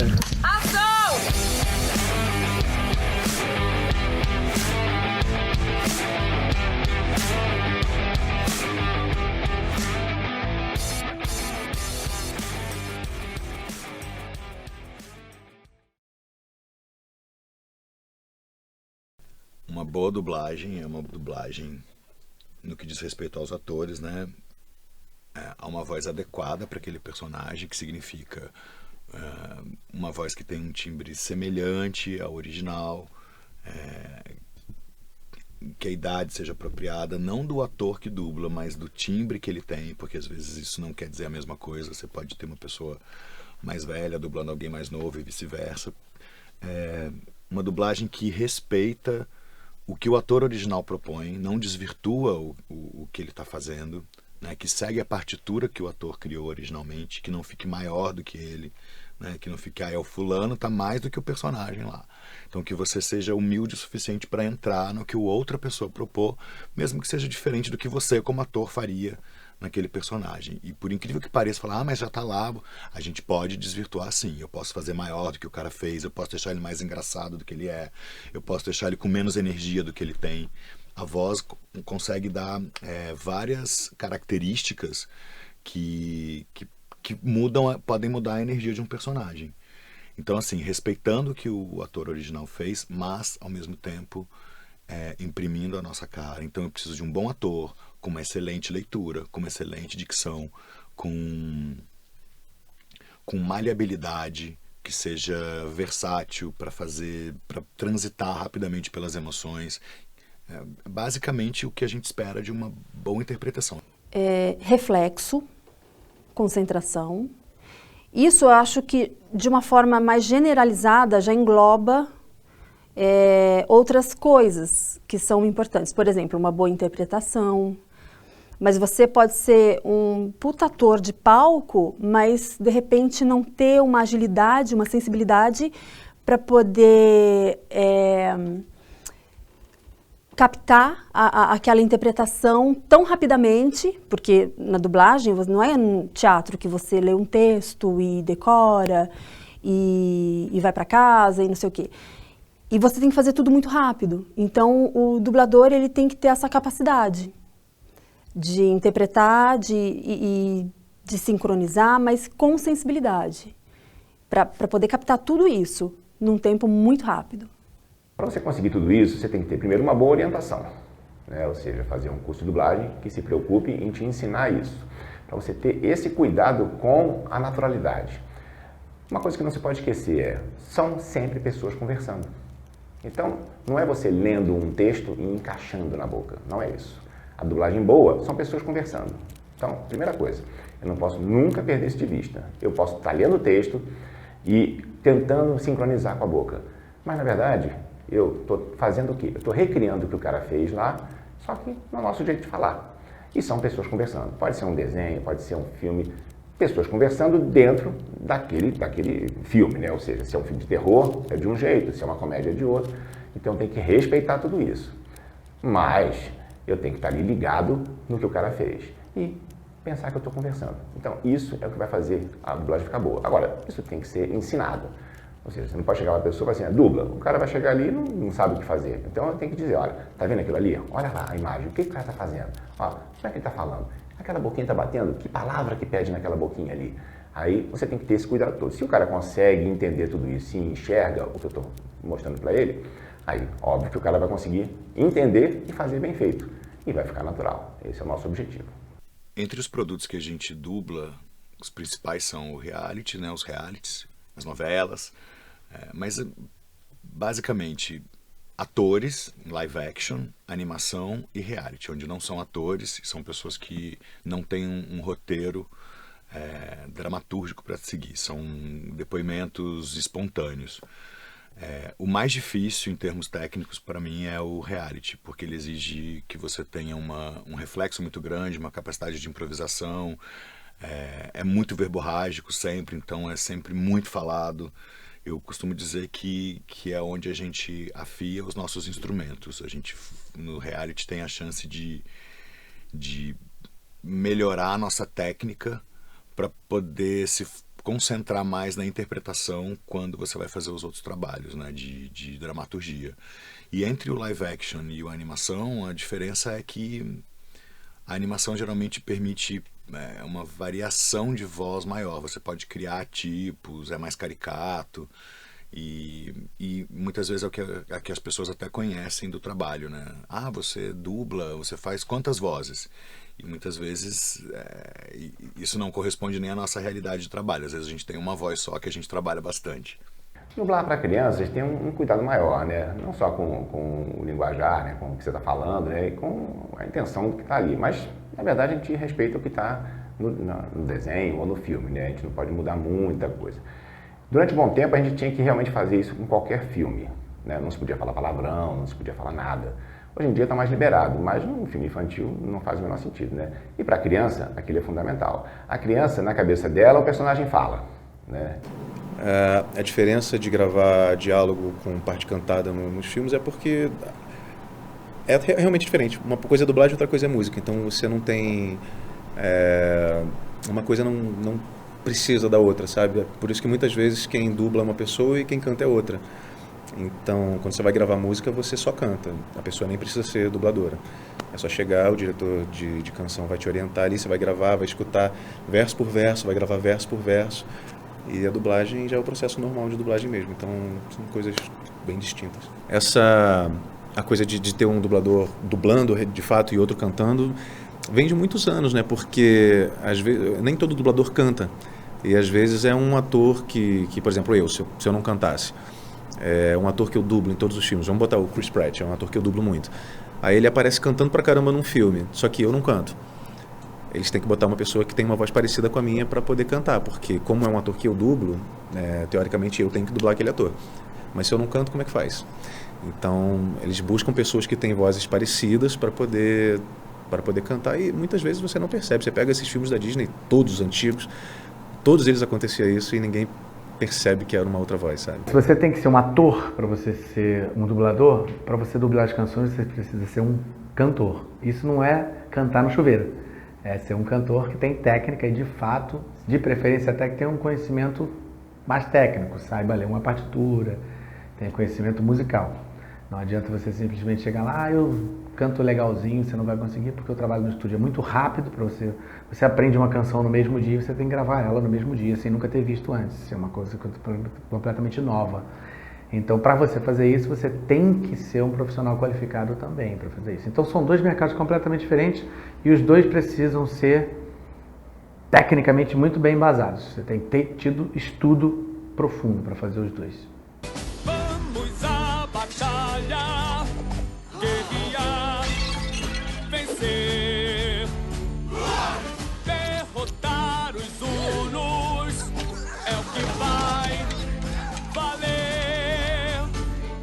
Ação! Uma boa dublagem é uma dublagem no que diz respeito aos atores, né? Há uma voz adequada para aquele personagem, que significa uma voz que tem um timbre semelhante ao original, que a idade seja apropriada, não do ator que dubla, mas do timbre que ele tem, porque às vezes isso não quer dizer a mesma coisa. Você pode ter uma pessoa mais velha dublando alguém mais novo e vice-versa. Uma dublagem que respeita o que o ator original propõe, não desvirtua o que ele está fazendo, né, que segue a partitura que o ator criou originalmente, que não fique maior do que ele, né, que não fique, o fulano está mais do que o personagem lá. Então que você seja humilde o suficiente para entrar no que outra pessoa propôs, mesmo que seja diferente do que você como ator faria naquele personagem. E por incrível que pareça, falar, mas já está lá, a gente pode desvirtuar sim. Eu posso fazer maior do que o cara fez, eu posso deixar ele mais engraçado do que ele é, eu posso deixar ele com menos energia do que ele tem. A voz consegue dar várias características que mudam, podem mudar a energia de um personagem. Então, assim, respeitando o que o ator original fez, mas, ao mesmo tempo, imprimindo a nossa cara. Então, eu preciso de um bom ator, com uma excelente leitura, com uma excelente dicção, com maleabilidade, que seja versátil para transitar rapidamente pelas emoções. Basicamente o que a gente espera de uma boa interpretação. Reflexo, concentração. Isso eu acho que, de uma forma mais generalizada, já engloba outras coisas que são importantes. Por exemplo, uma boa interpretação. Mas você pode ser um puta ator de palco, mas de repente não ter uma agilidade, uma sensibilidade para poder captar aquela interpretação tão rapidamente, porque na dublagem não é no teatro que você lê um texto e decora e vai para casa e não sei o quê. E você tem que fazer tudo muito rápido. Então o dublador ele tem que ter essa capacidade de interpretar, de sincronizar, mas com sensibilidade, para poder captar tudo isso num tempo muito rápido. Para você conseguir tudo isso, você tem que ter primeiro uma boa orientação, né? Ou seja, fazer um curso de dublagem que se preocupe em te ensinar isso, para você ter esse cuidado com a naturalidade. Uma coisa que não se pode esquecer são sempre pessoas conversando. Então, não é você lendo um texto e encaixando na boca, não é isso. A dublagem boa são pessoas conversando. Então, primeira coisa, eu não posso nunca perder isso de vista. Eu posso estar lendo o texto e tentando sincronizar com a boca. Mas, na verdade, eu estou fazendo o quê? Eu estou recriando o que o cara fez lá, só que no nosso jeito de falar. E são pessoas conversando. Pode ser um desenho, pode ser um filme. Pessoas conversando dentro daquele filme, né? Ou seja, se é um filme de terror, é de um jeito, se é uma comédia, é de outro. Então, tem que respeitar tudo isso. Mas eu tenho que estar ali ligado no que o cara fez e pensar que eu estou conversando. Então, isso é o que vai fazer a dublagem ficar boa. Agora, isso tem que ser ensinado. Ou seja, você não pode chegar uma pessoa e falar assim, dubla. O cara vai chegar ali e não sabe o que fazer. Então, eu tenho que dizer, olha, tá vendo aquilo ali? Olha lá a imagem, o que o cara está fazendo? Ó, como é que ele está falando? Aquela boquinha está batendo? Que palavra que pede naquela boquinha ali? Aí, você tem que ter esse cuidado todo. Se o cara consegue entender tudo isso e enxerga o que eu estou mostrando para ele, aí, óbvio que o cara vai conseguir entender e fazer bem feito. E vai ficar natural. Esse é o nosso objetivo. Entre os produtos que a gente dubla, os principais são o reality, né, os realities, as novelas, mas basicamente atores, live action, animação e reality, onde não são atores, são pessoas que não têm um roteiro dramatúrgico para seguir, são depoimentos espontâneos. O mais difícil em termos técnicos para mim é o reality, porque ele exige que você tenha um reflexo muito grande, uma capacidade de improvisação, é muito verborrágico sempre, então é sempre muito falado. Eu costumo dizer que é onde a gente afia os nossos instrumentos. A gente, no reality, tem a chance de melhorar a nossa técnica para poder se concentrar mais na interpretação quando você vai fazer os outros trabalhos, né, de dramaturgia. E entre o live action e a animação, a diferença é que a animação geralmente permite uma variação de voz maior. Você pode criar tipos, é mais caricato. E muitas vezes é o que as pessoas até conhecem do trabalho, né? Ah, você dubla, você faz quantas vozes? E muitas vezes isso não corresponde nem à nossa realidade de trabalho. Às vezes a gente tem uma voz só que a gente trabalha bastante. Dublar para crianças tem um cuidado maior, né? Não só com o linguajar, né? Com o que você está falando, né? E com a intenção do que está ali. Mas, na verdade, a gente respeita o que está no desenho ou no filme, né? A gente não pode mudar muita coisa. Durante um bom tempo, a gente tinha que realmente fazer isso com qualquer filme, né? Não se podia falar palavrão, não se podia falar nada. Hoje em dia está mais liberado, mas num filme infantil não faz o menor sentido, né? E para a criança, aquilo é fundamental. A criança, na cabeça dela, o personagem fala, né? A diferença de gravar diálogo com parte cantada nos filmes é porque é realmente diferente. Uma coisa é dublagem, outra coisa é música. Então você não tem... uma coisa não precisa da outra, sabe? Por isso que muitas vezes quem dubla é uma pessoa e quem canta é outra. Então, quando você vai gravar música, você só canta. A pessoa nem precisa ser dubladora. É só chegar, o diretor de canção vai te orientar ali, você vai gravar, vai escutar verso por verso, vai gravar verso por verso. E a dublagem já é o processo normal de dublagem mesmo. Então, são coisas bem distintas. A coisa de ter um dublador dublando de fato e outro cantando vem de muitos anos, né? Porque às vezes nem todo dublador canta. E às vezes é um ator que por exemplo, se eu não cantasse, é um ator que eu dublo em todos os filmes. Vamos botar o Chris Pratt, é um ator que eu dublo muito. Aí ele aparece cantando pra caramba num filme, só que eu não canto. Eles têm que botar uma pessoa que tem uma voz parecida com a minha para poder cantar, porque como é um ator que eu dublo, teoricamente eu tenho que dublar aquele ator. Mas se eu não canto, como é que faz? Então, eles buscam pessoas que têm vozes parecidas para poder cantar, e muitas vezes você não percebe. Você pega esses filmes da Disney, todos os antigos, todos eles acontecia isso e ninguém percebe que era uma outra voz, sabe? Se você tem que ser um ator para você ser um dublador, para você dublar as canções você precisa ser um cantor. Isso não é cantar no chuveiro. É ser um cantor que tem técnica e, de fato, de preferência até que tenha um conhecimento mais técnico, saiba ler uma partitura, tenha conhecimento musical. Não adianta você simplesmente chegar lá, eu canto legalzinho, você não vai conseguir, porque o trabalho no estúdio é muito rápido para você. Você aprende uma canção no mesmo dia, você tem que gravar ela no mesmo dia, sem nunca ter visto antes. Isso é uma coisa completamente nova. Então, para você fazer isso, você tem que ser um profissional qualificado também para fazer isso. Então, são dois mercados completamente diferentes e os dois precisam ser tecnicamente muito bem embasados. Você tem que ter tido estudo profundo para fazer os dois. Vamos à batalha, guerrear, vencer, derrotar os Hunos, é o que vai valer.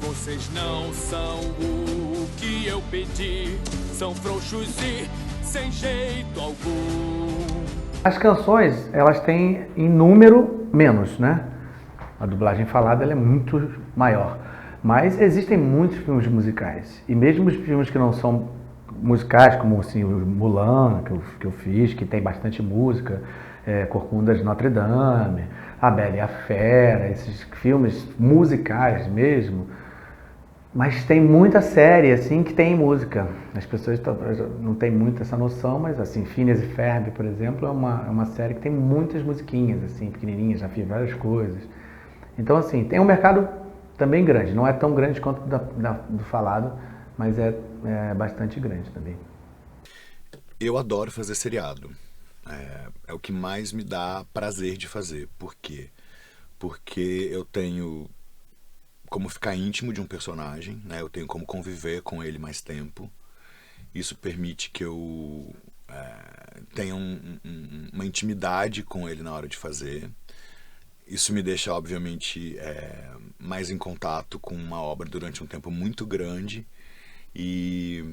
Vocês não são o que eu pedi, são frouxos e sem jeito algum. As canções, elas têm em número menos, né? A dublagem falada ela é muito maior. Mas existem muitos filmes musicais. E mesmo os filmes que não são musicais, como assim, o Mulan, que eu fiz, que tem bastante música, Corcunda de Notre Dame, A Bela e a Fera, esses filmes musicais mesmo. Mas tem muita série assim que tem música. As pessoas não têm muito essa noção, mas assim, Phineas e Ferb, por exemplo, é uma série que tem muitas musiquinhas, assim, pequenininhas, já fiz várias coisas. Então, assim, tem um mercado também grande. Não é tão grande quanto do falado, mas é bastante grande também. Eu adoro fazer seriado. É o que mais me dá prazer de fazer. Por quê? Porque eu tenho como ficar íntimo de um personagem, né? Eu tenho como conviver com ele mais tempo. Isso permite que eu tenha uma intimidade com ele na hora de fazer. Isso me deixa, obviamente, mais em contato com uma obra durante um tempo muito grande e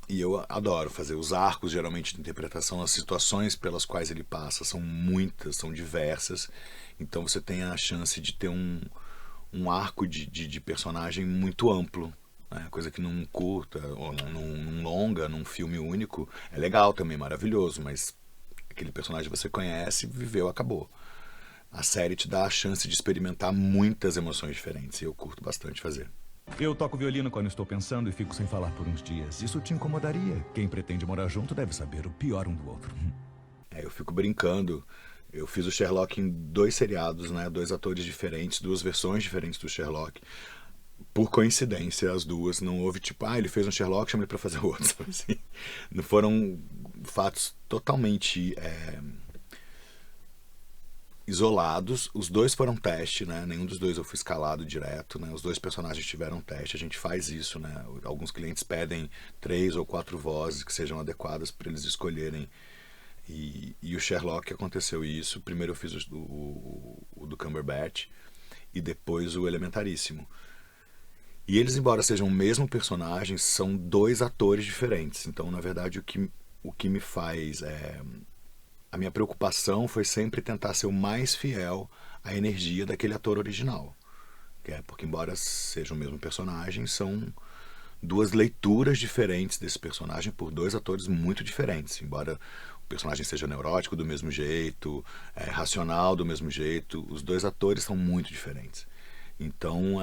eu adoro fazer os arcos, geralmente, de interpretação. As situações pelas quais ele passa são muitas, são diversas, então você tem a chance de ter um arco de personagem muito amplo, né? Coisa que num curta, ou num longa, num filme único, é legal também, maravilhoso, mas aquele personagem você conhece, viveu, acabou. a série te dá a chance de experimentar muitas emoções diferentes e eu curto bastante fazer. Eu toco violino quando estou pensando e fico sem falar por uns dias. Isso te incomodaria? Quem pretende morar junto deve saber o pior um do outro. Eu fico brincando. Eu fiz o Sherlock em 2 seriados, né? 2 atores diferentes, 2 versões diferentes do Sherlock. Por coincidência, as duas. Não houve tipo, ele fez um Sherlock, chama ele pra fazer outro. Sabe assim? Não foram fatos totalmente isolados. Os 2 foram teste, né? Nenhum dos 2 eu fui escalado direto, né? Os 2 personagens tiveram teste. A gente faz isso, né? Alguns clientes pedem 3 ou 4 vozes que sejam adequadas para eles escolherem. E o Sherlock aconteceu isso. Primeiro eu fiz o do Cumberbatch e depois o Elementaríssimo. E eles, embora sejam o mesmo personagem, são 2 atores diferentes. Então, na verdade, o que me faz... A minha preocupação foi sempre tentar ser o mais fiel à energia daquele ator original. Porque, embora seja o mesmo personagem, são 2 leituras diferentes desse personagem por 2 atores muito diferentes. Embora o personagem seja neurótico do mesmo jeito, racional do mesmo jeito, os 2 atores são muito diferentes. Então,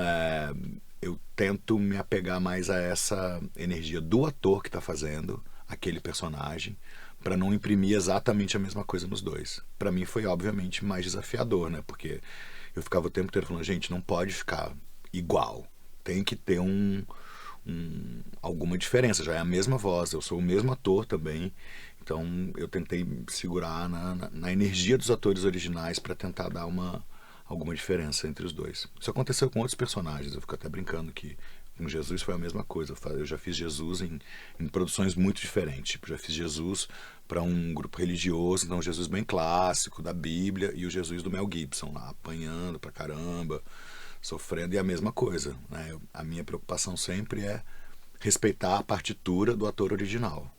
eu tento me apegar mais a essa energia do ator que está fazendo aquele personagem, para não imprimir exatamente a mesma coisa nos 2. Para mim foi, obviamente, mais desafiador, né? Porque eu ficava o tempo inteiro falando, gente, não pode ficar igual. Tem que ter alguma diferença. Já é a mesma voz, eu sou o mesmo ator também. Então eu tentei segurar na energia dos atores originais para tentar dar alguma diferença entre os 2. Isso aconteceu com outros personagens. Eu fico até brincando que com Jesus foi a mesma coisa. Eu já fiz Jesus em produções muito diferentes. Tipo, já fiz Jesus para um grupo religioso, então um Jesus bem clássico da Bíblia, e o Jesus do Mel Gibson lá, apanhando pra caramba, sofrendo, e a mesma coisa, né? A minha preocupação sempre é respeitar a partitura do ator original.